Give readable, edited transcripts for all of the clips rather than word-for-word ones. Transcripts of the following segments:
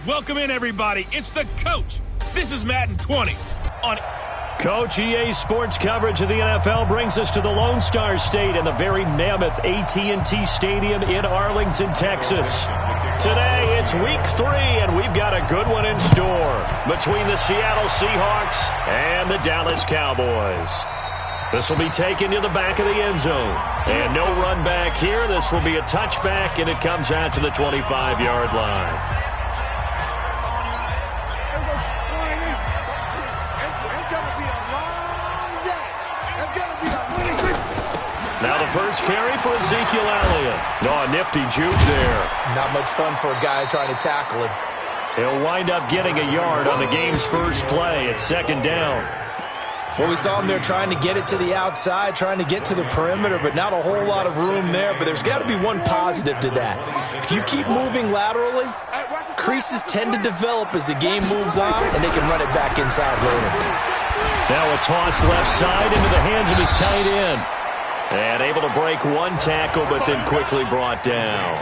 Welcome in, everybody. It's the coach. This is Madden 20 on Coach EA Sports coverage of the NFL brings us to the Lone Star State in the very mammoth AT&T Stadium in Arlington, Texas. Today, it's week 3, and we've got a good one in store between the Seattle Seahawks and the Dallas Cowboys. This will be taken to the back of the end zone. And no run back here. This will be a touchback, and it comes out to the 25-yard line. Now the first carry for Ezekiel Elliott. Oh, a nifty juke there. Not much fun for a guy trying to tackle him. He'll wind up getting a yard on the game's first play. It's second down. Well, we saw him there trying to get it to the outside, trying to get to the perimeter, but not a whole lot of room there. But there's got to be one positive to that. If you keep moving laterally, creases tend to develop as the game moves on, and they can run it back inside later. Now a toss left side into the hands of his tight end. And able to break one tackle, but then quickly brought down.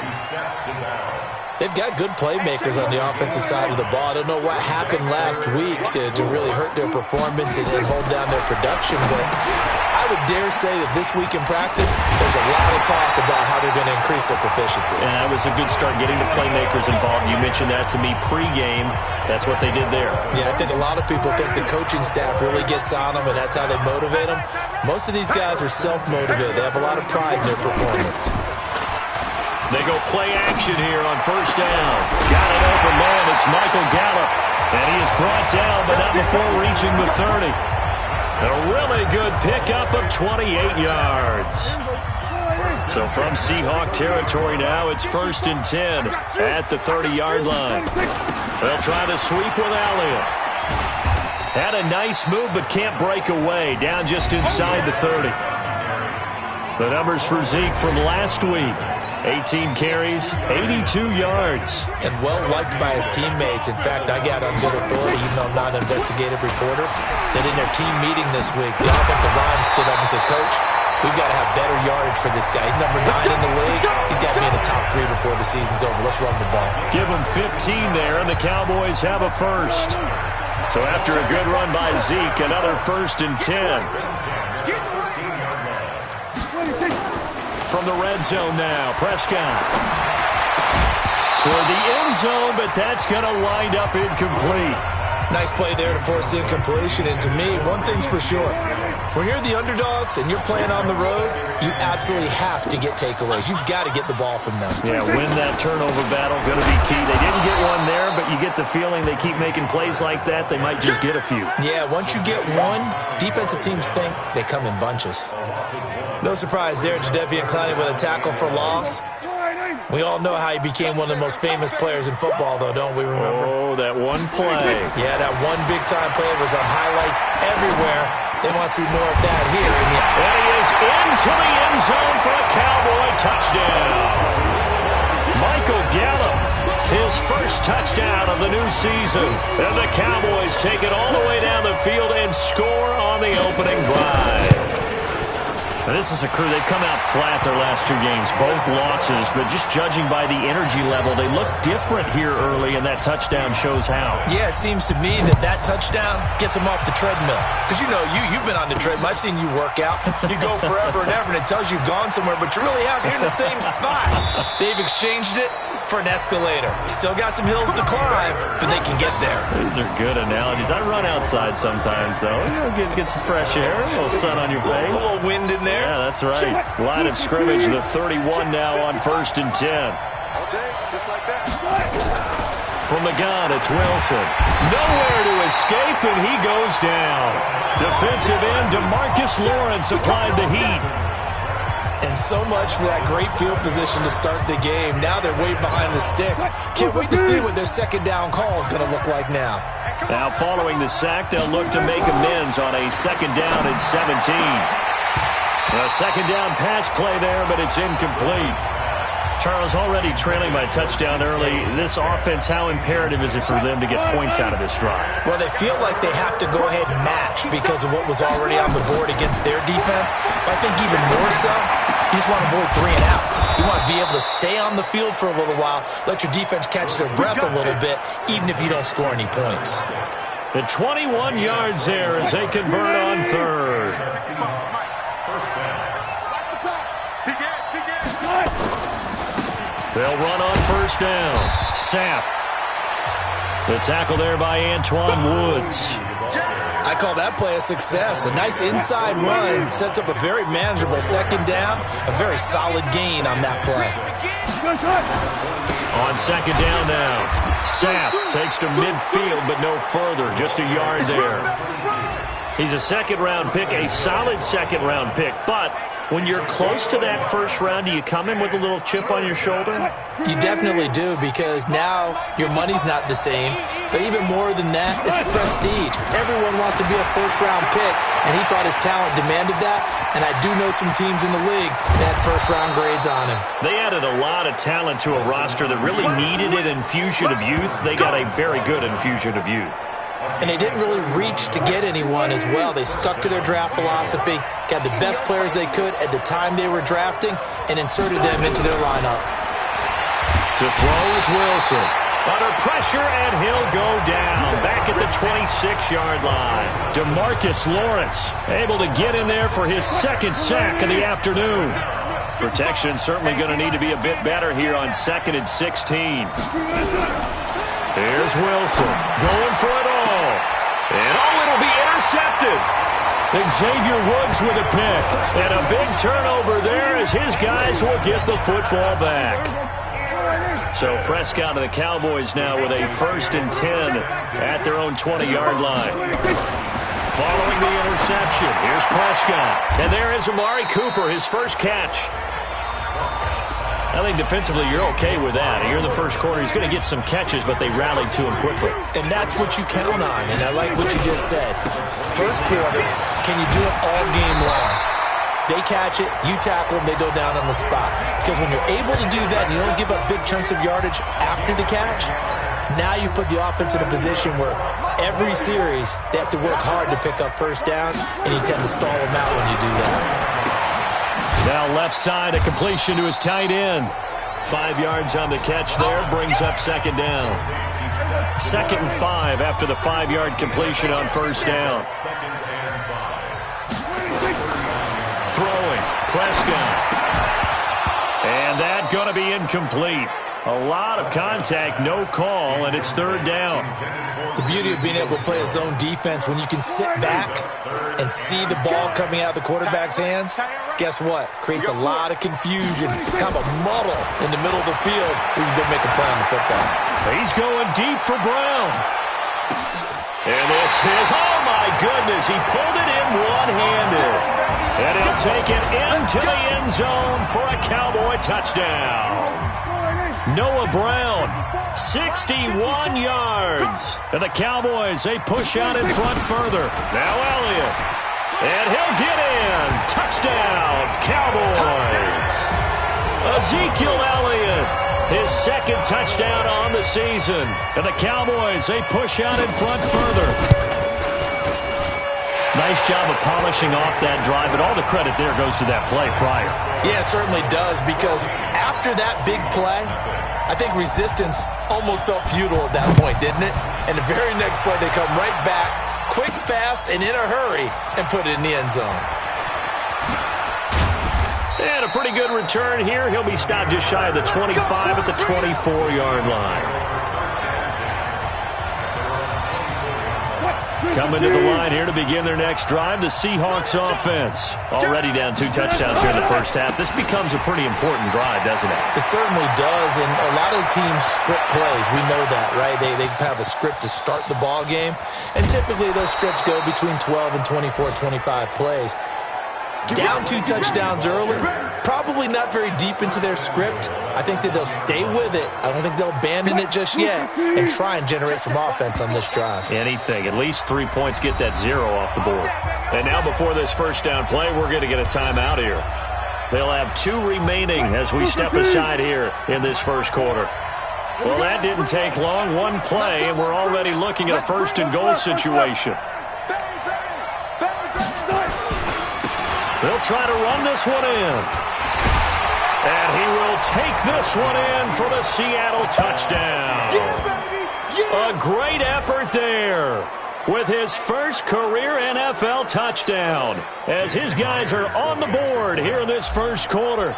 They've got good playmakers on the offensive side of the ball. I don't know what happened last week to really hurt their performance and hold down their production, but I would dare say that this week in practice, there's a lot of talk about how they're going to increase their proficiency. And that was a good start getting the playmakers involved. You mentioned that to me pregame. That's what they did there. Yeah, I think a lot of people think the coaching staff really gets on them, and that's how they motivate them. Most of these guys are self-motivated. They have a lot of pride in their performance. They go play action here on first down. Got an open man. It's Michael Gallup. And he is brought down, but not before reaching the 30. A really good pickup of 28 yards. So from Seahawk territory now, it's 1st and 10 at the 30-yard line. They'll try to sweep with Elliott. Had a nice move, but can't break away. Down just inside the 30. The numbers for Zeke from last week. 18 carries, 82 yards. And well-liked by his teammates. In fact, I got on good authority, even though I'm not an investigative reporter, that in their team meeting this week, the offensive line stood up and said, Coach, we've got to have better yardage for this guy. He's number 9 in the league. He's got to be in the top 3 before the season's over. Let's run the ball. Give him 15 there, and the Cowboys have a first. So after a good run by Zeke, another 1st and 10. From the red zone now, Prescott. Toward the end zone, but that's going to wind up incomplete. Nice play there to force the incompletion. And to me, one thing's for sure. When you're the underdogs and you're playing on the road, you absolutely have to get takeaways. You've got to get the ball from them. Yeah, win that turnover battle, going to be key. They didn't get one there, but you get the feeling they keep making plays like that, they might just get a few. Yeah, once you get one, defensive teams think they come in bunches. No surprise there, Jadeveon Clowney with a tackle for loss. We all know how he became one of the most famous players in football, though, don't we remember? Oh, that one play. Yeah, that one big-time play was on highlights everywhere. They want to see more of that here. And he is into the end zone for a Cowboy touchdown. Michael Gallup, his first touchdown of the new season. And the Cowboys take it all the way down the field and score on the opening drive. Now, this is a crew, they've come out flat their last 2 games, both losses, but just judging by the energy level, they look different here early, and that touchdown shows how. Yeah, it seems to me that touchdown gets them off the treadmill. Because, you know, you've been on the treadmill. I've seen you work out. You go forever and ever, and it tells you you've gone somewhere, but you really have. You're in the same spot. They've exchanged it for an escalator. Still got some hills to climb, but they can get there. These are good analogies. I run outside sometimes, though. Get some fresh air, a little sun on your face. A little wind in there. Yeah, that's right. Line of scrimmage, the 31 now on 1st and 10. All day, just like that. From the gun, it's Wilson. Nowhere to escape, and he goes down. Defensive end DeMarcus Lawrence applied the heat. And so much for that great field position to start the game. Now they're way behind the sticks. Can't wait to see what their second down call is going to look like now. Now following the sack, they'll look to make amends on a 2nd down and 17. A 2nd down pass play there, but it's incomplete. Charles, already trailing by a touchdown early. This offense, how imperative is it for them to get points out of this drive? Well, they feel like they have to go ahead and match because of what was already on the board against their defense. But I think even more so, You just want to avoid 3 and outs. You want to be able to stay on the field for a little while, let your defense catch their breath a little bit, even if you don't score any points. The 21 yards there as they convert on third. They'll run on first down. Sapp. The tackle there by Antoine Woods. I call that play a success. A nice inside run sets up a very manageable second down. A very solid gain on that play. On second down now, Sapp takes to midfield, but no further, just a yard there. He's a second-round pick, a solid second-round pick, but when you're close to that first round, do you come in with a little chip on your shoulder? You definitely do, because now your money's not the same. But even more than that, it's the prestige. Everyone wants to be a first-round pick, and he thought his talent demanded that. And I do know some teams in the league that had first-round grades on him. They added a lot of talent to a roster that really needed an infusion of youth. They got a very good infusion of youth. And they didn't really reach to get anyone as well. They stuck to their draft philosophy, got the best players they could at the time they were drafting, and inserted them into their lineup. To throw is Wilson. Under pressure, and he'll go down. Back at the 26-yard line. DeMarcus Lawrence able to get in there for his second sack of the afternoon. Protection certainly going to need to be a bit better here on 2nd and 16. Here's Wilson going for it all. And it'll be intercepted. Xavier Woods with a pick. And a big turnover there as his guys will get the football back. So Prescott and the Cowboys now with a 1st and 10 at their own 20-yard line. Following the interception, here's Prescott. And there is Amari Cooper, his first catch. I think defensively you're okay with that. Here in the first quarter, he's going to get some catches, but they rallied to him quickly. And that's what you count on, and I like what you just said. First quarter, can you do it all game long? They catch it, you tackle them, they go down on the spot. Because when you're able to do that and you don't give up big chunks of yardage after the catch, now you put the offense in a position where every series they have to work hard to pick up first downs, and you tend to stall them out when you do that. Now left side, a completion to his tight end. 5 yards on the catch there, brings up second down. 2nd and 5 after the 5-yard completion on first down. Throwing, Prescott. And that going to be incomplete. A lot of contact, no call, and it's 3rd down. The beauty of being able to play a zone defense when you can sit back and see the ball coming out of the quarterback's hands, guess what? Creates a lot of confusion, kind of a muddle in the middle of the field where you can go make a play on the football. He's going deep for Brown. And this is, oh my goodness, he pulled it in one-handed. And he'll take it into the end zone for a Cowboy touchdown. Noah Brown, 61 yards. And the Cowboys, they push out in front further. Now Elliott. And he'll get in. Touchdown, Cowboys. Ezekiel Elliott, his 2nd touchdown on the season. And the Cowboys, they push out in front further. Nice job of polishing off that drive, but all the credit there goes to that play prior. Yeah, it certainly does, because after that big play, I think resistance almost felt futile at that point, didn't it? And the very next play, they come right back, quick, fast, and in a hurry, and put it in the end zone. And a pretty good return here. He'll be stopped just shy of the 25 at the 24-yard line. Coming to the line here to begin their next drive, the Seahawks offense. Already down 2 touchdowns here in the first half. This becomes a pretty important drive, doesn't it? It certainly does, and a lot of the teams script plays. We know that, right? They have a script to start the ball game, and typically those scripts go between 12 and 24, 25 plays. Down 2 touchdowns early, probably not very deep into their script. I think that they'll stay with it. I don't think they'll abandon it just yet and try and generate some offense on this drive. Anything. At least 3 points, get that 0 off the board. And now before this first down play, we're going to get a timeout here. They'll have 2 remaining as we step aside here in this first quarter. Well, that didn't take long. 1 play, and we're already looking at a 1st and goal situation. They'll try to run this one in. And he will take this one in for the Seattle touchdown. A great effort there with his first career NFL touchdown as his guys are on the board here in this first quarter.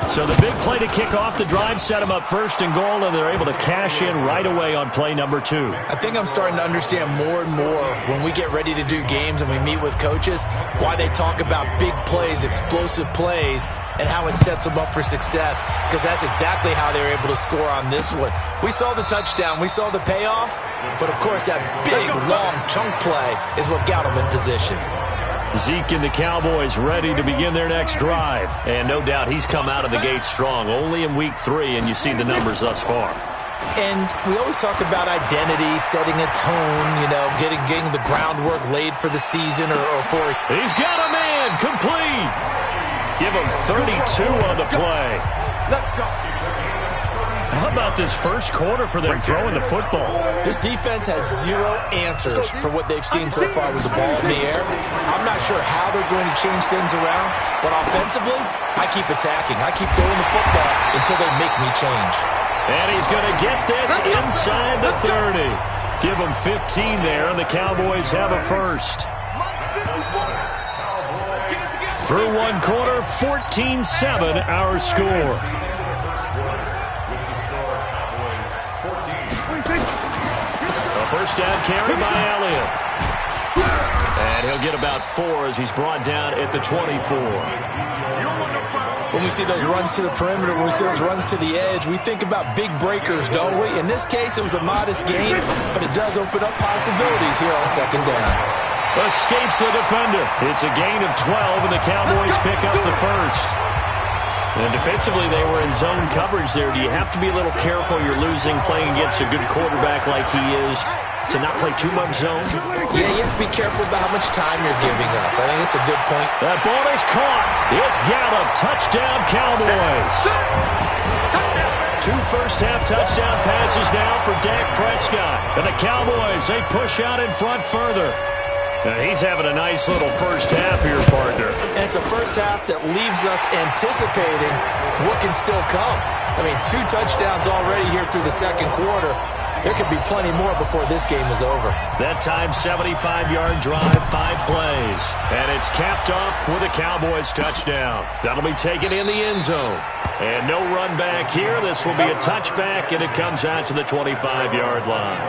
So the big play to kick off the drive set them up first and goal, and they're able to cash in right away on play number 2. I think I'm starting to understand more and more when we get ready to do games and we meet with coaches why they talk about big plays, explosive plays, and how it sets them up for success, because that's exactly how they were able to score on this one. We saw the touchdown. We saw the payoff, but, of course, that big, long chunk play is what got them in position. Zeke and the Cowboys ready to begin their next drive. And no doubt he's come out of the gate strong. Only in week 3, and you see the numbers thus far. And we always talk about identity, setting a tone, you know, getting the groundwork laid for the season or for... He's got a man complete. Give him 32 on the play. Let's go. How about this first quarter for them throwing the football? This defense has zero answers for what they've seen so far with the ball in the air. I'm not sure how they're going to change things around, but offensively, I keep attacking. I keep throwing the football until they make me change. And he's going to get this inside the 30. Give him 15 there, and the Cowboys have a first. Through one quarter, 14-7 our score. First down carry by Elliott. And he'll get about 4 as he's brought down at the 24. When we see those runs to the perimeter, when we see those runs to the edge, we think about big breakers, don't we? In this case, it was a modest gain, but it does open up possibilities here on second down. Escapes the defender. It's a gain of 12, and the Cowboys pick up the first. And defensively, they were in zone coverage there. Do you have to be a little careful? You're losing, playing against a good quarterback like he is, to not play too much zone? Yeah, you have to be careful about how much time you're giving up. I think it's a good point. That ball is caught. It's Gallup. Touchdown, Cowboys. 2 first-half touchdown passes now for Dak Prescott. And the Cowboys, they push out in front further. And he's having a nice little first half here, partner. And it's a first half that leaves us anticipating what can still come. I mean, 2 touchdowns already here through the second quarter. There could be plenty more before this game is over. That time, 75-yard drive, 5 plays. And it's capped off with a Cowboys touchdown. That'll be taken in the end zone. And no run back here. This will be a touchback, and it comes out to the 25-yard line.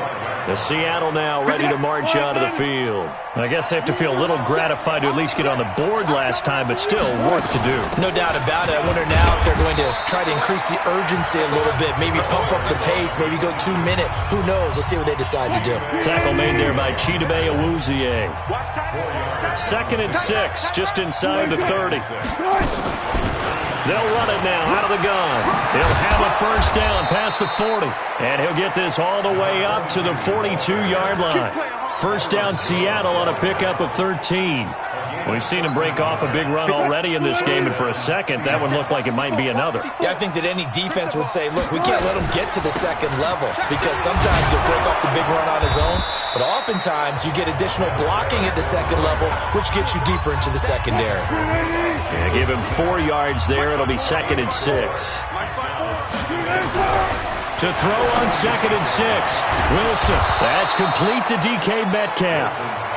The Seattle now ready to march out of the field. I guess they have to feel a little gratified to at least get on the board last time, but still work to do. No doubt about it. I wonder now if they're going to try to increase the urgency a little bit, maybe pump up the pace, maybe go 2-minute. Who knows? Let's see what they decide to do. Tackle made there by Chidobe Awuzie. 2nd and 6, just inside the 30. They'll run it now out of the gun. He'll have a first down past the 40. And he'll get this all the way up to the 42-yard line. First down Seattle on a pickup of 13. We've seen him break off a big run already in this game, and for a second, that one looked like it might be another. Yeah, I think that any defense would say, look, we can't let him get to the second level, because sometimes he'll break off the big run on his own, but oftentimes you get additional blocking at the second level, which gets you deeper into the secondary. Yeah, give him 4 yards there. It'll be 2nd and 6. To throw on 2nd and 6. Wilson. That's complete to DK Metcalf.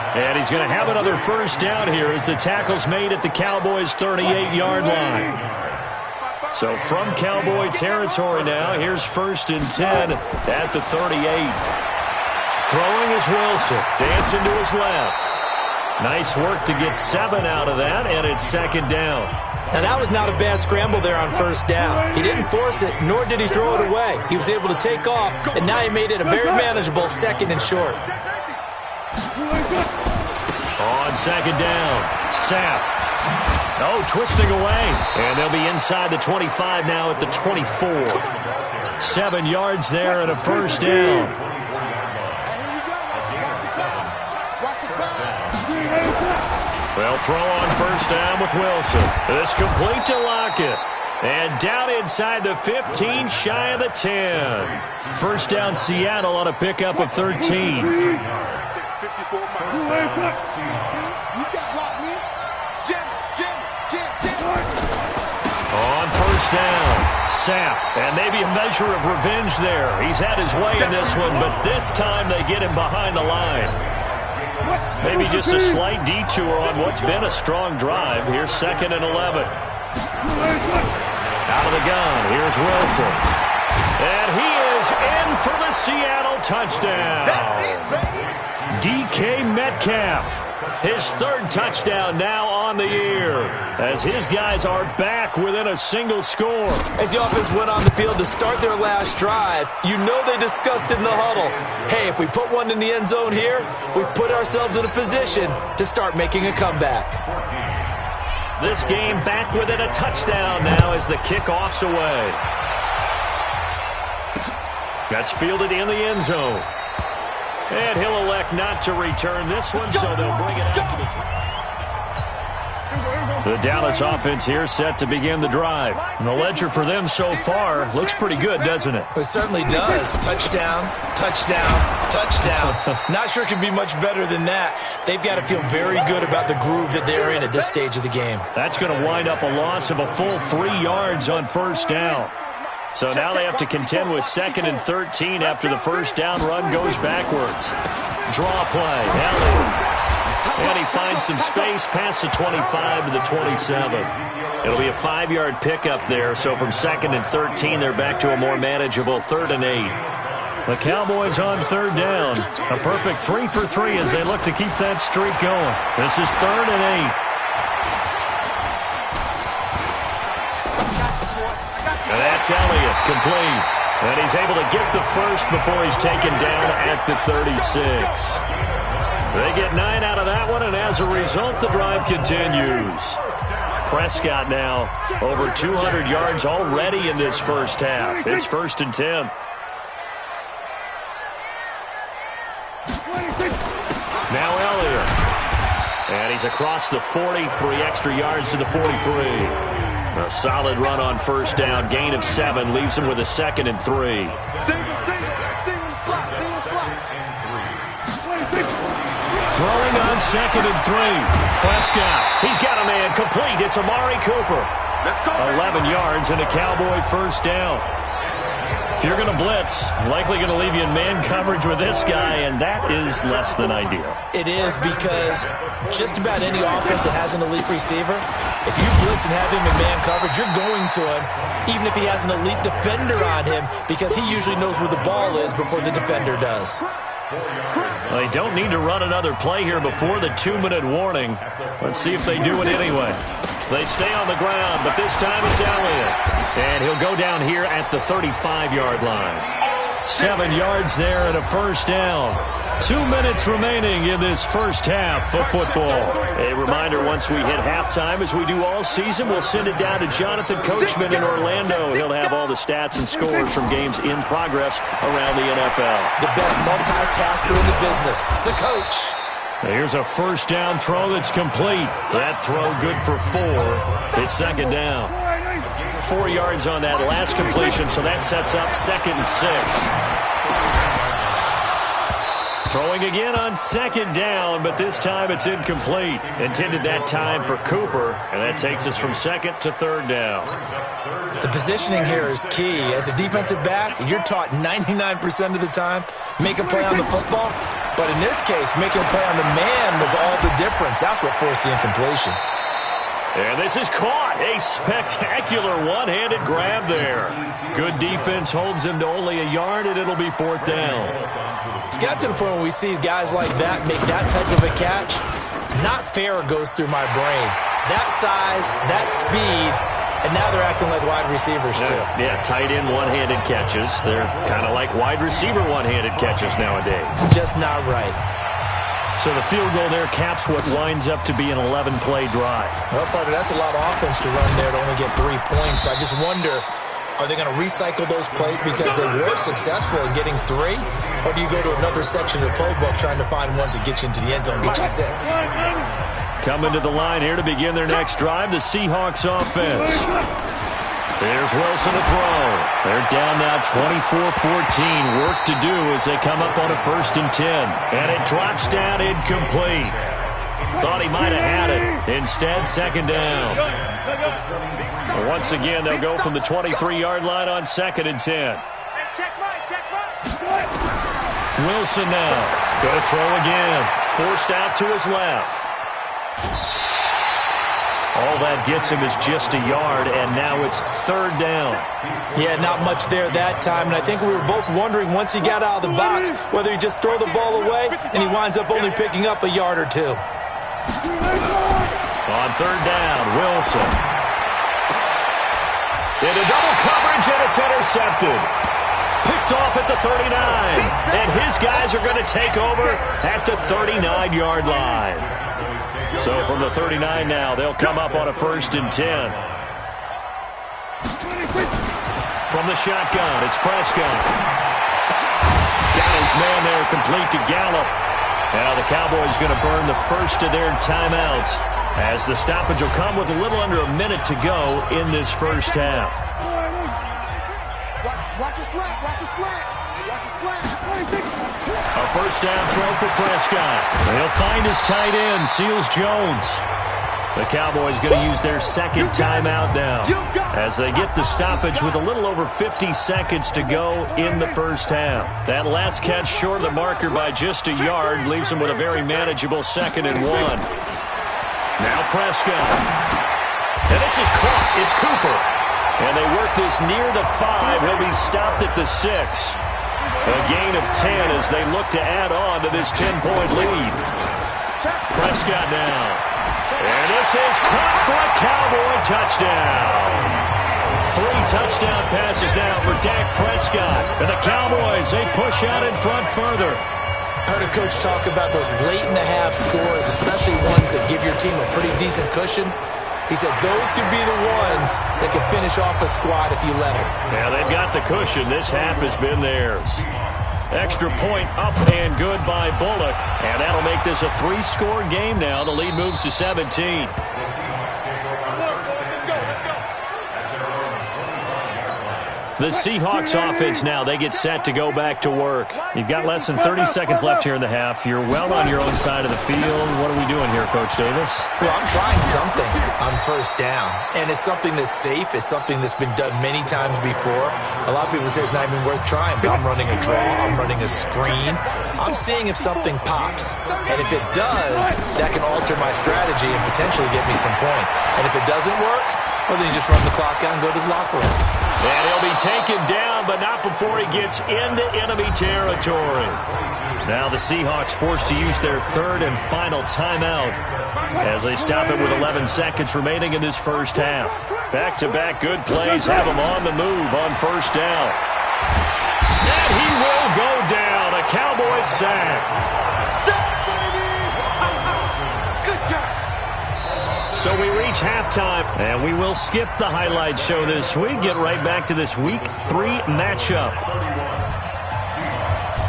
And he's going to have another first down here as the tackle's made at the Cowboys' 38-yard line. So from Cowboy territory now, here's 1st and 10 at the 38. Throwing is Wilson. Dancing to his left. Nice work to get 7 out of that, and it's 2nd down. Now, that was not a bad scramble there on first down. He didn't force it, nor did he throw it away. He was able to take off, and now he made it a very manageable 2nd and short. On 2nd down, Sapp. Oh, twisting away. And they'll be inside the 25 now at the 24. 7 yards there and a first down. Well, throw on first down with Wilson. It's complete to Lockett. And down inside the 15, shy of the 10. First down Seattle on a pickup of 13. first down. Sapp, and maybe a measure of revenge there. He's had his way in this one, but this time they get him behind the line. Maybe just a slight detour on what's been a strong drive. Here's 2nd and 11. Out of the gun, here's Wilson. And he is in for the Seattle touchdown. DK Metcalf, his 3rd touchdown now on the year, as his guys are back within a single score. As the offense went on the field to start their last drive, you know they discussed in the huddle, hey, if we put one in the end zone here, we've put ourselves in a position to start making a comeback. This game back within a touchdown now as the kickoff's away. That's fielded in the end zone. And he'll elect not to return this one, so they'll bring it out to the Dallas offense here set to begin the drive. And the ledger for them so far looks pretty good, doesn't it? It certainly does. Touchdown, touchdown, touchdown. Not sure it can be much better than that. They've got to feel very good about the groove that they're in at this stage of the game. That's going to wind up a loss of a full 3 yards on first down. So now they have to contend with 2nd and 13 after the first down run goes backwards. Draw play. And he finds some space past the 25 to the 27. It'll be a 5-yard pickup there. So from 2nd and 13, they're back to a more manageable 3rd and 8. The Cowboys on 3rd down. A perfect 3 for 3 as they look to keep that streak going. This is 3rd and 8. And that's Elliott, complete. And he's able to get the first before he's taken down at the 36. They get 9 out of that one, and as a result, the drive continues. Prescott now over 200 yards already in this first half. It's 1st and 10. Now Elliott. And he's across the 40, 3 extra yards to the 43. A solid run on first down, gain of 7, leaves him with a 2nd and 3. Throwing on 2nd and 3. Prescott, he's got a man complete. It's Amari Cooper. 11 yards and a Cowboy first down. If you're going to blitz, likely going to leave you in man coverage with this guy, and that is less than ideal. It is, because just about any offense that has an elite receiver, if you blitz and have him in man coverage, you're going to him, even if he has an elite defender on him, because he usually knows where the ball is before the defender does. Well, they don't need to run another play here before the 2-minute warning. Let's see if they do it anyway. They stay on the ground, but this time it's Elliott. And he'll go down here at the 35-yard line. 7 yards there and a first down. 2 minutes remaining in this first half of football. A reminder, once we hit halftime, as we do all season, we'll send it down to Jonathan Coachman in Orlando. He'll have all the stats and scores from games in progress around the NFL. The best multitasker in the business, the coach. Here's a first down throw that's complete. That throw good for 4. It's 2nd down. 4 yards on that last completion, so that sets up 2nd and 6. Throwing again on 2nd down, but this time it's incomplete. Intended that time for Cooper, and that takes us from 2nd to 3rd down. The positioning here is key. As a defensive back, you're taught 99% of the time, make a play on the football. But in this case, making a play on the man was all the difference. That's what forced the incompletion. And this is caught. A spectacular one-handed grab there. Good defense holds him to only a yard, and it'll be 4th down. It's got to the point where we see guys like that make that type of a catch. Not fair goes through my brain. That size, that speed, and now they're acting like wide receivers too. Yeah, tight end one-handed catches. They're kind of like wide receiver one-handed catches nowadays. Just not right. So the field goal there caps what winds up to be an 11-play drive. Well, partner, that's a lot of offense to run there to only get 3 points. So I just wonder, are they going to recycle those plays because they were successful in getting 3? Or do you go to another section of the playbook trying to find ones that get you into the end zone and get you 6? Coming to the line here to begin their next drive, the Seahawks offense. There's Wilson to throw. They're down now 24-14. Work to do as they come up on a 1st and 10. And it drops down incomplete. Thought he might have had it. Instead, 2nd down. Once again, they'll go from the 23-yard line on 2nd and 10. Wilson now. Going to throw again. Forced out to his left. All that gets him is just a yard, and now it's 3rd down. Yeah, not much there that time, and I think we were both wondering once he got out of the box whether he'd just throw the ball away, and he winds up only picking up a yard or two. On 3rd down, Wilson. Into double coverage, and it's intercepted. Picked off at the 39, and his guys are going to take over at the 39-yard line. So from the 39 now, they'll come up on a 1st and 10. From the shotgun, it's Prescott. Got his man there, complete to Gallup. Now the Cowboys going to burn the first of their timeouts, as the stoppage will come with a little under a minute to go in this first half. Watch a slant, watch a slant, watch a slant. A 1st down throw for Prescott. He'll find his tight end, Seals Jones. The Cowboys going to use their 2nd timeout now, as they get the stoppage with a little over 50 seconds to go in the first half. That last catch short of the marker by just a yard leaves them with a very manageable 2nd and 1. Now Prescott. And this is caught. It's Cooper. And they work this near the 5. He'll be stopped at the 6. A gain of 10 as they look to add on to this 10-point lead. Prescott now. And this is caught for a Cowboy touchdown. 3 touchdown passes now for Dak Prescott. And the Cowboys, they push out in front further. I heard a coach talk about those late-in-the-half scores, especially ones that give your team a pretty decent cushion. He said those could be the ones that could finish off a squad if you let them. Yeah, they've got the cushion. This half has been theirs. Extra point up and good by Bullock. And that'll make this a 3-score game now. The lead moves to 17. The Seahawks offense now, they get set to go back to work. You've got less than 30 seconds left here in the half. You're well on your own side of the field. What are we doing here, Coach Davis? Well, I'm trying something on 1st down, and it's something that's safe. It's something that's been done many times before. A lot of people say it's not even worth trying, but I'm running a draw. I'm running a screen. I'm seeing if something pops, and if it does, that can alter my strategy and potentially get me some points. And if it doesn't work, well, then you just run the clock out and go to the locker room. And he'll be taken down, but not before he gets into enemy territory. Now the Seahawks forced to use their 3rd and final timeout as they stop it with 11 seconds remaining in this first half. Back-to-back good plays have him on the move on 1st down. And he will go down. A Cowboys sack. Good job. So we reach halftime, and we will skip the highlight show this week. Get right back to this Week 3 matchup.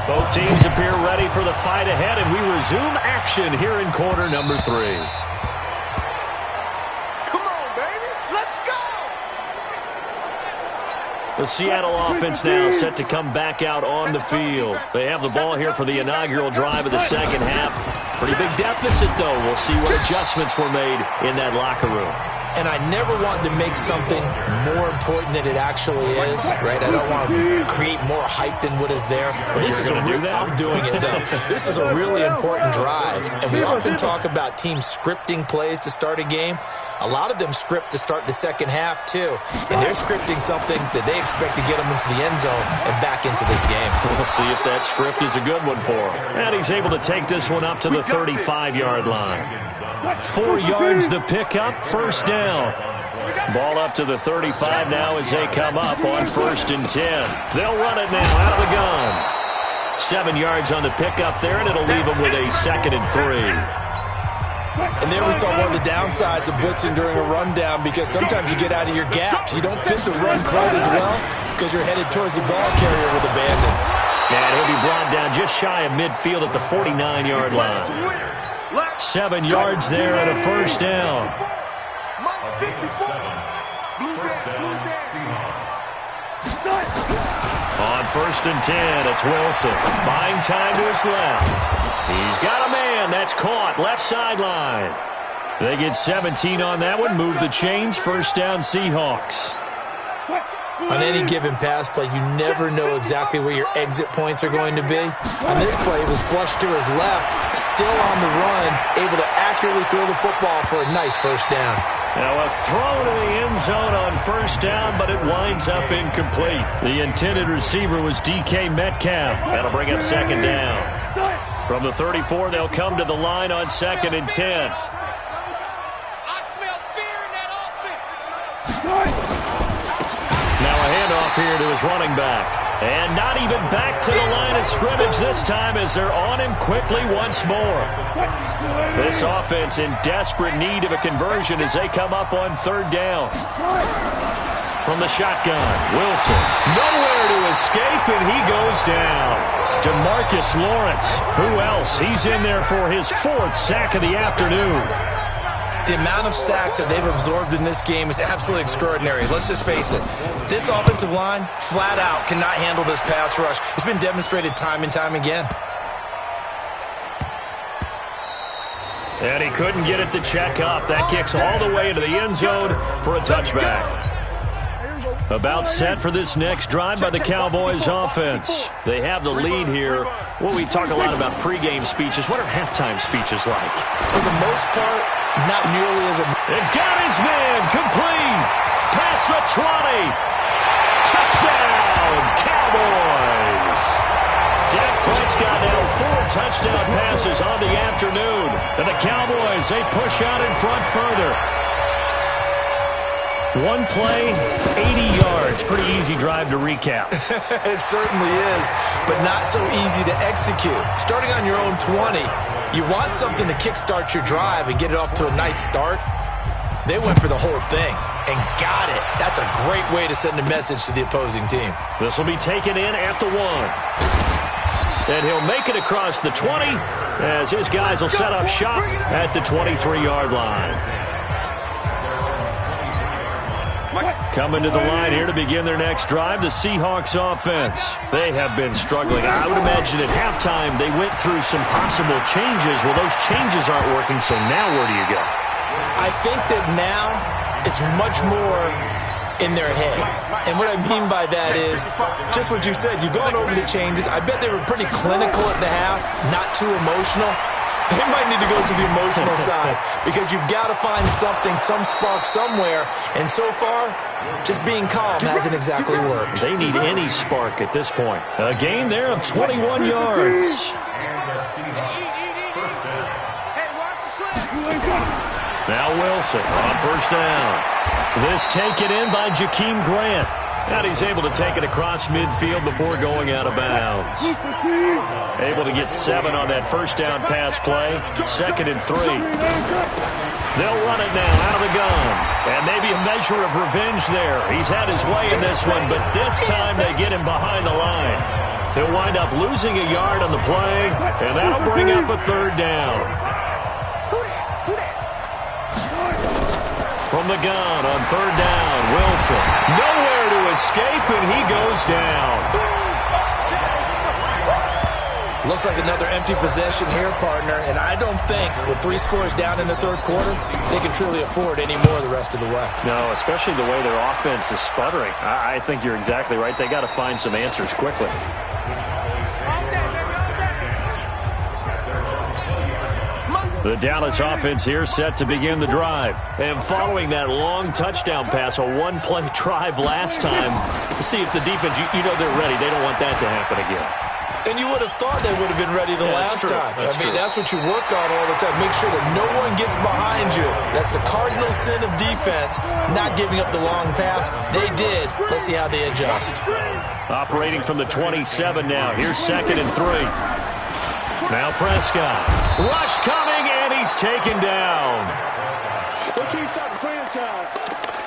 Both teams appear ready for the fight ahead, and we resume action here in quarter number 3. Come on, baby. Let's go. The Seattle offense now set to come back out on the field. They have the ball here for the inaugural drive of the second half. Pretty big deficit, though. We'll see what adjustments were made in that locker room. And I never want to make something more important than it actually is, right? I don't want to create more hype than what is there. But this is a real, I'm doing it, though. This is a really important drive. And we often talk about teams scripting plays to start a game. A lot of them script to start the second half, too. And they're scripting something that they expect to get them into the end zone and back into this game. We'll see if that script is a good one for him. And he's able to take this one up to the 35-yard line. 4 yards the pickup, 1st down. Ball up to the 35 now as they come up on 1st and 10. They'll run it now out of the gun. 7 yards on the pickup there, and it'll leave them with a 2nd and 3. And there we saw one of the downsides of blitzing during a rundown, because sometimes you get out of your gaps. You don't fit the run quite as well because you're headed towards the ball carrier with abandon. And he'll be brought down just shy of midfield at the 49-yard line. 7 yards there and a 1st down. On 1st and 10, it's Wilson. Buying time to his left. He's got a man. That's caught. Left sideline. They get 17 on that one. Move the chains. First down, Seahawks. On any given pass play, you never know exactly where your exit points are going to be. On this play, it was flushed to his left, still on the run, able to accurately throw the football for a nice first down. Now a throw to the end zone on first down, but it winds up incomplete. The intended receiver was DK Metcalf. That'll bring up second down. From the 34, they'll come to the line on 2nd and 10. Now a handoff here to his running back. And not even back to the line of scrimmage this time as they're on him quickly once more. This offense in desperate need of a conversion as they come up on 3rd down. From the shotgun, Wilson. Nowhere to escape, and he goes down. DeMarcus Lawrence. Who else? He's in there for his 4th sack of the afternoon. The amount of sacks that they've absorbed in this game is absolutely extraordinary. Let's just face it. This offensive line, flat out, cannot handle this pass rush. It's been demonstrated time and time again. And he couldn't get it to check up. That kicks all the way into the end zone for a touchback. About set for this next drive by the Cowboys offense. They have the lead here. Well, we talk a lot about pregame speeches. What are halftime speeches like? For the most part, not nearly as a... It got his man complete. Past the 20. Touchdown, Cowboys. Dak Prescott now 4 touchdown passes on the afternoon. And the Cowboys, they push out in front further. One play, 80 yards. Pretty easy drive to recap. It certainly is, but not so easy to execute. Starting on your own 20, you want something to kickstart your drive and get it off to a nice start. They went for the whole thing and got it. That's a great way to send a message to the opposing team. This will be taken in at the 1. And he'll make it across the 20 as his guys will set up shop at the 23-yard line. Coming to the line here to begin their next drive, the Seahawks offense. They have been struggling. I would imagine at halftime they went through some possible changes. Well, those changes aren't working, so now where do you go? I think that now it's much more in their head. And what I mean by that is just what you said. You've gone over the changes. I bet they were pretty clinical at the half, not too emotional. They might need to go to the emotional side because you've got to find something, some spark somewhere. And so far, just being calm hasn't exactly worked. They need any spark at this point. A gain there of 21 yards. Now Wilson on first down. This taken in by Jakeem Grant. And he's able to take it across midfield before going out of bounds. Able to get 7 on that first down pass play. 2nd and 3. They'll run it now out of the gun. And maybe a measure of revenge there. He's had his way in this one, but this time they get him behind the line. He'll wind up losing a yard on the play, and that'll bring up a 3rd down. From the gun on 3rd down, Wilson. Nowhere to escape, and he goes down. Looks like another empty possession here, partner. And I don't think, with 3 scores down in the 3rd quarter, they can truly afford any more the rest of the way. No, especially the way their offense is sputtering. I think you're exactly right. They got to find some answers quickly. The Dallas offense here set to begin the drive. And following that long touchdown pass, a one-play drive last time, to see if the defense, you know they're ready. They don't want that to happen again. And you would have thought they would have been ready the last time. That's what you work on all the time. Make sure that no one gets behind you. That's the cardinal sin of defense, not giving up the long pass. They did. Let's see how they adjust. Operating from the 27 now. Here's 2nd and 3. Now Prescott. Rush coming, and he's taken down.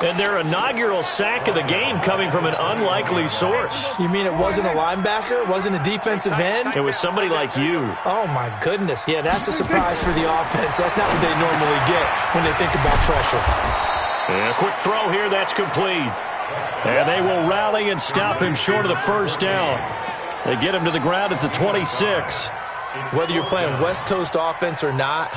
And their inaugural sack of the game coming from an unlikely source. You mean it wasn't a linebacker? It wasn't a defensive end? It was somebody like you. Oh, my goodness. Yeah, that's a surprise for the offense. That's not what they normally get when they think about pressure. And a quick throw here. That's complete. And they will rally and stop him short of the first down. They get him to the ground at the 26. Whether you're playing West Coast offense or not,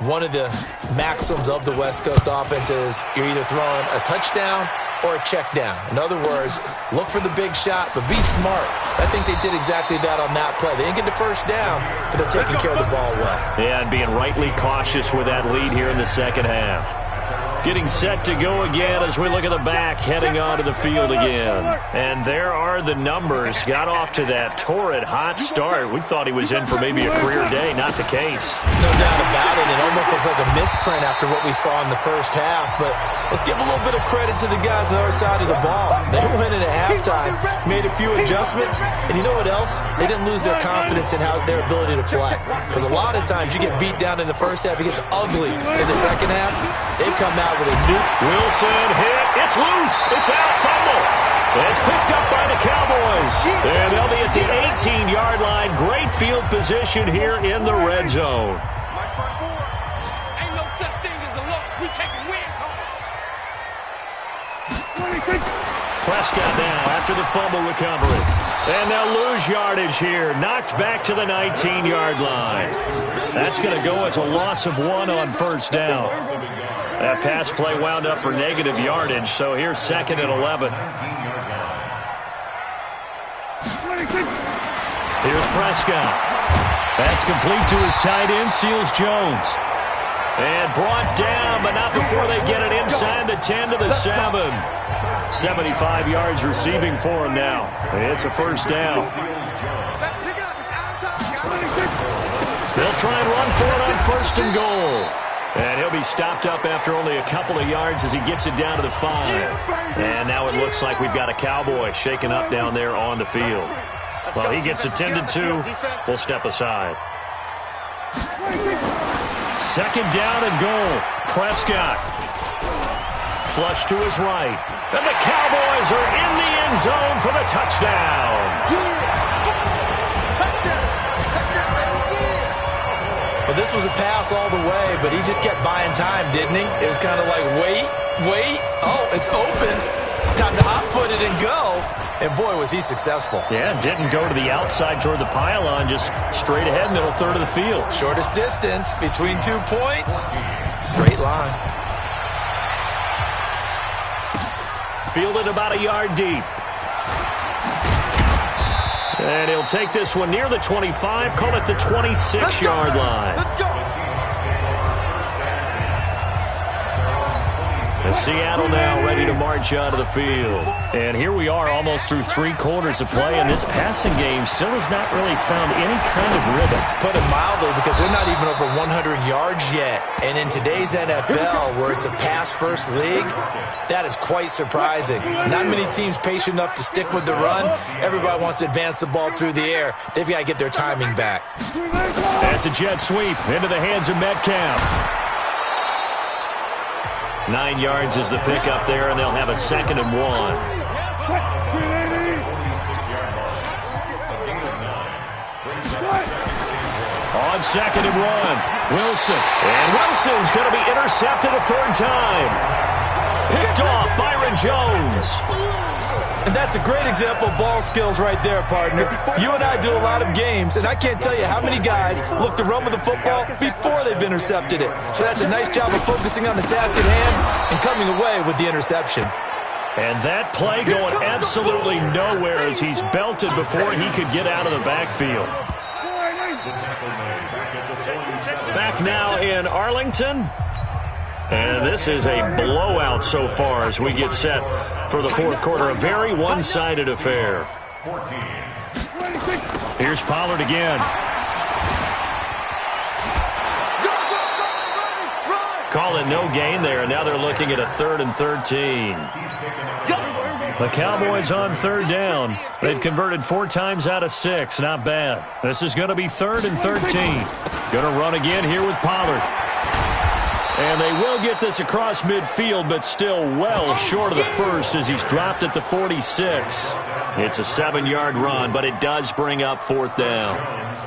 One of the maxims of the West Coast offense is you're either throwing a touchdown or a check down. In other words, look for the big shot, but be smart. I think they did exactly that on that play. They didn't get the first down, but they're taking care of the ball well. Yeah, and being rightly cautious with that lead here in the second half. Getting set to go again as we look at the back, heading onto the field again. And there are the numbers. Got off to that torrid hot start. We thought he was in for maybe a career day. Not the case. No doubt about it. It almost looks like a misprint after what we saw in the first half. But let's give a little bit of credit to the guys on the other side of the ball. They went in at halftime, made a few adjustments, and you know what else? They didn't lose their confidence in their ability to play. Because a lot of times you get beat down in the first half, it gets ugly in the second half. They come out with a nuke. Wilson hit. It's loose. It's out. Fumble. It's picked up by the Cowboys. And they'll be at the 18-yard line. Great field position here in the red zone. Ain't no such thing as a loss. We taking wins home. Prescott now after the fumble recovery. And they'll lose yardage here. Knocked back to the 19-yard line. That's going to go as a loss of 1 on first down. That pass play wound up for negative yardage, so here's 2nd and 11. Here's Prescott. That's complete to his tight end, Seals Jones. And brought down, but not before they get it inside the 10 to the 7. 75 yards receiving for him now. It's a first down. They'll try and run for it on 1st and goal. And he'll be stopped up after only a couple of yards as he gets it down to the 5. And now it looks like we've got a Cowboy shaken up down there on the field. Well, he gets attended to. We'll step aside. 2nd down and goal. Prescott. Flush to his right. And the Cowboys are in the end zone for the touchdown. Well, this was a pass all the way, but he just kept buying time, didn't he? It was kind of like, wait. Oh, it's open. Time to hot-foot it and go. And, boy, was he successful. Yeah, didn't go to the outside toward the pylon, just straight ahead, middle third of the field. Shortest distance between 2 points. Straight line. Fielded about a yard deep. And he'll take this one near the 25, call it the 26-yard line. Let's go. And Seattle now ready to march out of the field. And here we are almost through 3 quarters of play, and this passing game still has not really found any kind of rhythm. Put it mildly, because they're not even over 100 yards yet. And in today's NFL, where it's a pass-first league, that is quite surprising. Not many teams patient enough to stick with the run. Everybody wants to advance the ball through the air. They've got to get their timing back. That's a jet sweep into the hands of Metcalf. 9 yards is the pickup there, and they'll have a 2nd and 1. On 2nd and 1, Wilson. And Wilson's going to be intercepted a 3rd time. Picked off Byron Jones. And that's a great example of ball skills right there, partner. You and I do a lot of games, and I can't tell you how many guys look to run with the football before they've intercepted it. So that's a nice job of focusing on the task at hand and coming away with the interception. And that play going absolutely nowhere as he's belted before he could get out of the backfield. Back now in Arlington. And this is a blowout so far as we get set for the 4th quarter. A very one-sided affair. Here's Pollard again. Call it no gain there, and now they're looking at a 3rd and 13. The Cowboys on 3rd down. They've converted 4 times out of 6. Not bad. This is going to be 3rd and 13. Going to run again here with Pollard. And they will get this across midfield, but still well short of the first as he's dropped at the 46. It's a 7-yard run, but it does bring up 4th down.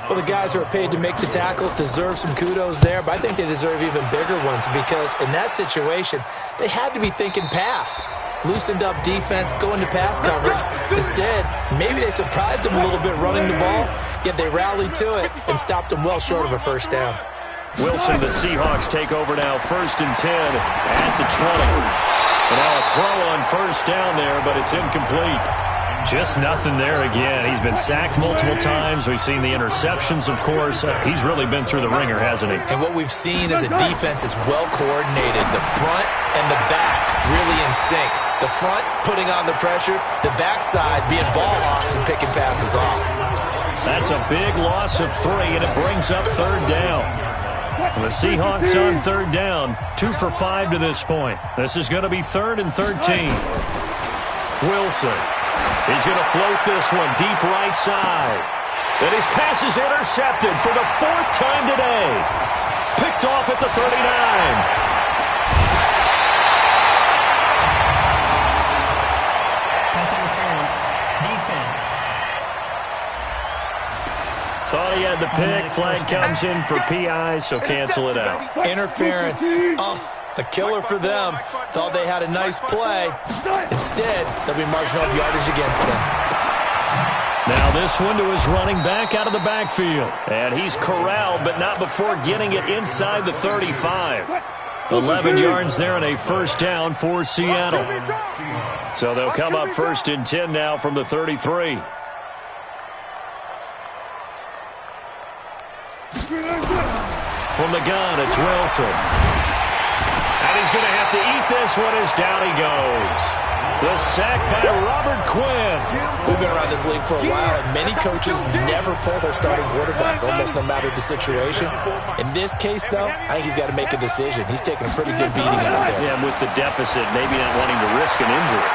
Well, the guys who are paid to make the tackles deserve some kudos there, but I think they deserve even bigger ones because in that situation, they had to be thinking pass. Loosened up defense, going to pass coverage. Instead, maybe they surprised them a little bit running the ball, yet they rallied to it and stopped them well short of a 1st down. Wilson, the Seahawks take over now, 1st and 10 at the 20. And now a throw on 1st down there, but it's incomplete. Just nothing there again. He's been sacked multiple times. We've seen the interceptions, of course. He's really been through the ringer, hasn't he? And what we've seen is a defense that's well coordinated. The front and the back really in sync. The front putting on the pressure, the backside being ball hawks and picking passes off. That's a big loss of 3, and it brings up 3rd down. And the Seahawks on 3rd down, 2 for 5 to this point. This is going to be 3rd and 13. Wilson. He's going to float this one deep right side. And his pass is intercepted for the 4th time today. Picked off at the 39. Pass interference. Defense. Thought he had the pick. Flag comes in for PI, so cancel it out. Interference. Oh, a killer for them. Thought they had a nice play. Instead, they'll be marginal yardage against them. Now this one to his running back out of the backfield. And he's corralled, but not before getting it inside the 35. 11 yards there and a 1st down for Seattle. So they'll come up 1st and 10 now from the 33. From the gun, it's Wilson. And he's going to have to eat this one as down he goes. The sack by Robert Quinn. We've been around this league for a while, and many coaches never pull their starting quarterback, almost no matter the situation. In this case, though, I think he's got to make a decision. He's taking a pretty good beating out there. Yeah, with the deficit, maybe not wanting to risk an injury.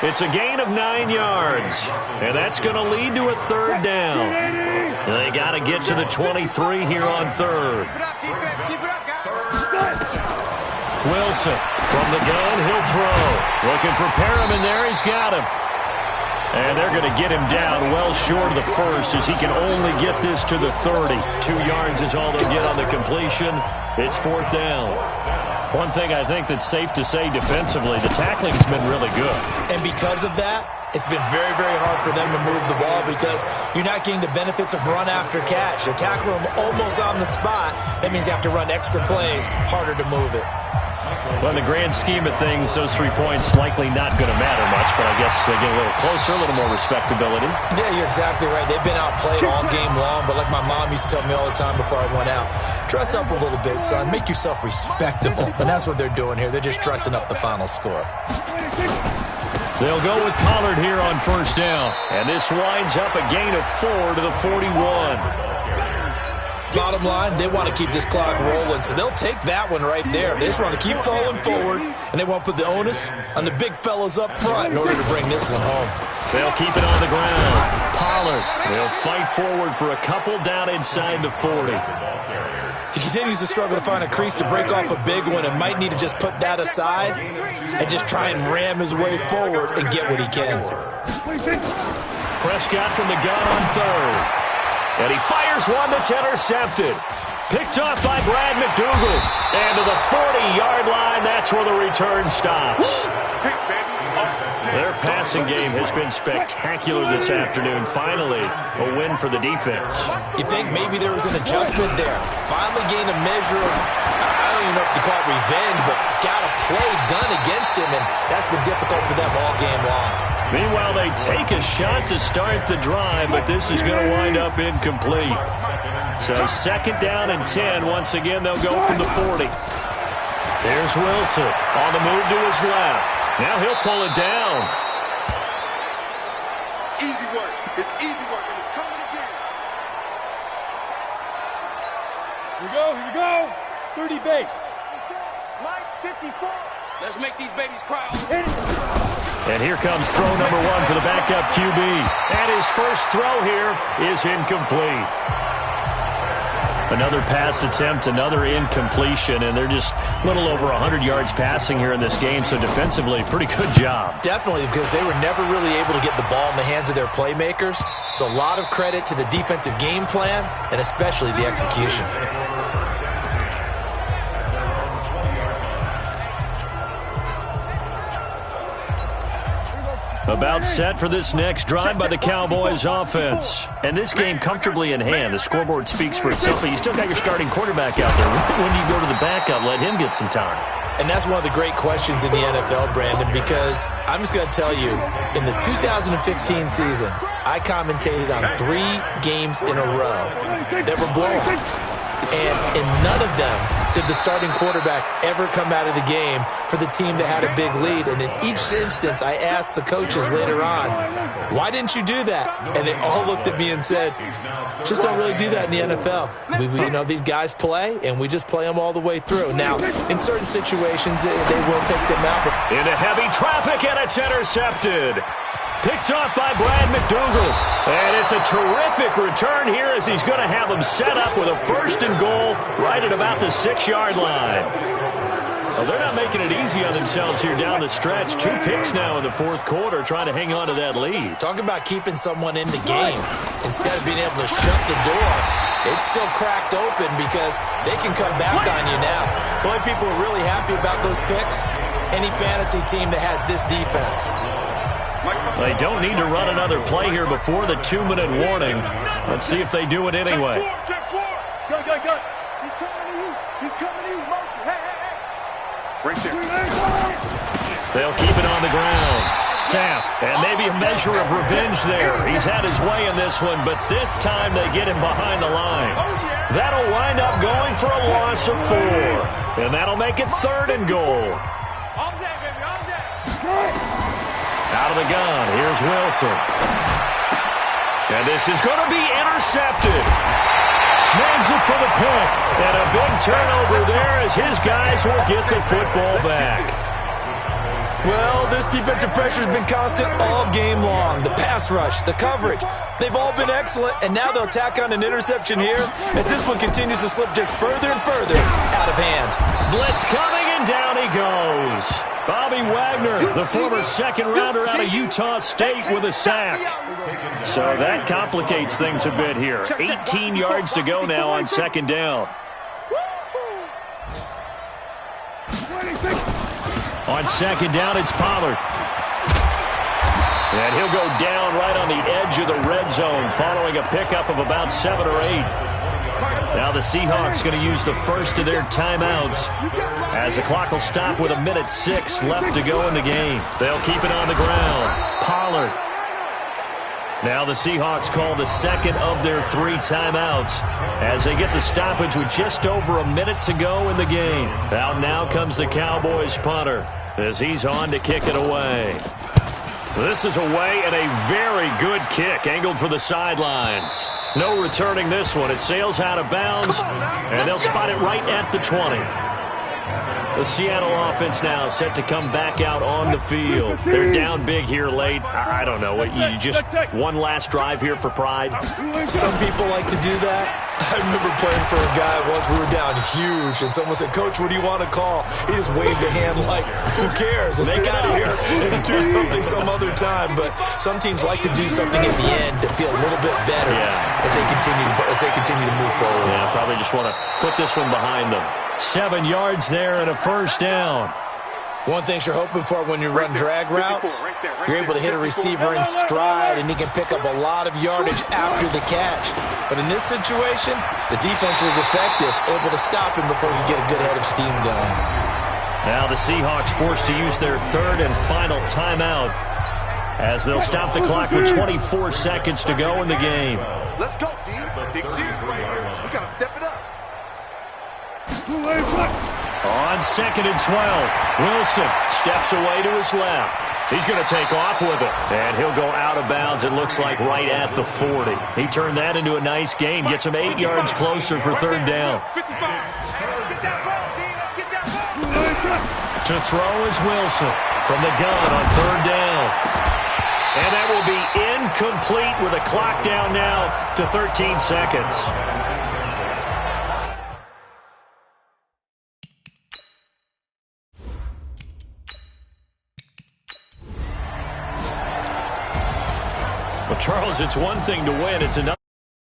It's a gain of 9 yards, and that's going to lead to a 3rd down. They got to get to the 23 here on 3rd. Wilson from the gun, he'll throw. Looking for Perriman there, he's got him. And they're going to get him down well short of the 1st as he can only get this to the 30. 2 yards is all they'll get on the completion. It's 4th down. One thing I think that's safe to say defensively, the tackling's been really good. And because of that, it's been very, very hard for them to move the ball because you're not getting the benefits of run after catch. They're tackling them almost on the spot. That means you have to run extra plays, harder to move it. Well, in the grand scheme of things, those 3 points likely not going to matter much, but I guess they get a little closer, a little more respectability. Yeah, you're exactly right. They've been outplayed all game long, but like my mom used to tell me all the time before I went out, dress up a little bit, son. Make yourself respectable. And that's what they're doing here. They're just dressing up the final score. They'll go with Pollard here on 1st down. And this winds up a gain of 4 to the 41. Bottom line, they want to keep this clock rolling, so they'll take that one right there. They just want to keep falling forward, and they want to put the onus on the big fellas up front in order to bring this one home. They'll keep it on the ground. Pollard will fight forward for a couple down inside the 40. He continues to struggle to find a crease to break off a big one and might need to just put that aside and just try and ram his way forward and get what he can. Prescott from the gun on 3rd. And he fires one that's intercepted. Picked off by Brad McDougal. And to the 40-yard line, that's where the return stops. Their passing game has been spectacular this afternoon. Finally, a win for the defense. You think maybe there was an adjustment there. Finally gained a measure of, I don't even know if to call it revenge, but got a play done against him, and that's been difficult for them all game long. Meanwhile, they take a shot to start the drive, but this is going to wind up incomplete. So 2nd down and 10. Once again, they'll go from the 40. Here's Wilson on the move to his left. Now he'll pull it down. Easy work. It's easy work, and it's coming again. Here we go. 30 base. Mike, 54. Let's make these babies cry. And here comes throw number 1 for the backup QB. And his first throw here is incomplete. Another pass attempt, another incompletion, and they're just a little over 100 yards passing here in this game, so defensively, pretty good job. Definitely, because they were never really able to get the ball in the hands of their playmakers, so a lot of credit to the defensive game plan, and especially the execution. About set for this next drive by the Cowboys offense. And this game comfortably in hand. The scoreboard speaks for itself, but you still got your starting quarterback out there. When do you go to the backup, let him get some time? And that's one of the great questions in the NFL, Brandon, because I'm just going to tell you, in the 2015 season, I commentated on 3 games in a row that were blowouts. And in none of them did the starting quarterback ever come out of the game for the team that had a big lead. And in each instance, I asked the coaches later on, why didn't you do that? And they all looked at me and said, just don't really do that in the NFL. These guys play, and we just play them all the way through. Now, in certain situations, they will take them out. Into heavy traffic, and it's intercepted. Picked off by Brad McDougal. And it's a terrific return here as he's going to have them set up with a 1st and goal right at about the 6-yard line. Well, they're not making it easy on themselves here down the stretch. 2 picks now in the 4th quarter trying to hang on to that lead. Talk about keeping someone in the game. Instead of being able to shut the door, it's still cracked open because they can come back on you now. The only people who are really happy about those picks, any fantasy team that has this defense. They don't need to run another play here before the 2-minute warning. Let's see if they do it anyway. Check 4. Go. He's coming to you. He's coming to you. Motion. Hey. Right there. They'll keep it on the ground. Sapp, and maybe a measure of revenge there. He's had his way in this one, but this time they get him behind the line. That'll wind up going for a loss of 4. And that'll make it 3rd and goal. All day, baby. All day. Out of the gun, here's Wilson. And this is going to be intercepted. Snags it for the pick. And a big turnover there as his guys will get the football back. Well, this defensive pressure has been constant all game long. The pass rush, the coverage, they've all been excellent, and now they'll tack on an interception here as this one continues to slip just further and further out of hand. Blitz coming, and down he goes. Bobby Wagner, the former 2nd-rounder out of Utah State, with a sack. So that complicates things a bit here. 18 yards to go now on 2nd down. On 2nd down, it's Pollard. And he'll go down right on the edge of the red zone following a pickup of about 7 or 8. Now the Seahawks going to use the first of their timeouts as the clock will stop with 1:06 left to go in the game. They'll keep it on the ground. Pollard. Now the Seahawks call the 2nd of their 3 timeouts as they get the stoppage with just over a minute to go in the game. Out now comes the Cowboys punter as he's on to kick it away. This is away, and a very good kick angled for the sidelines. No returning this one. It sails out of bounds, and they'll spot it right at the 20. The Seattle offense now set to come back out on the field. They're down big here late. I don't know. You just one last drive here for pride? Some people like to do that. I remember playing for a guy once. We were down huge, and someone said, "Coach, what do you want to call?" He just waved a hand like, who cares? Let's get out of here and do something some other time. But some teams like to do something at the end to feel a little bit better as they continue to move forward. Yeah, probably just want to put this one behind them. 7 yards there and a 1st down. One thing you're hoping for when you run drag routes, you're able to hit a receiver in stride, and he can pick up a lot of yardage after the catch. But in this situation, the defense was effective, able to stop him before he could get a good head of steam going. Now the Seahawks forced to use their 3rd and final timeout as they'll stop the clock with 24 seconds to go in the game. Let's go, D. Big series right here. We got to step it up. On 2nd and 12, Wilson steps away to his left. He's going to take off with it, and he'll go out of bounds, it looks like, right at the 40. He turned that into a nice gain, gets him 8 yards closer for 3rd down. To throw is Wilson from the gun on 3rd down. And that will be incomplete with a clock down now to 13 seconds. Well, Charles, it's one thing to win. It's another.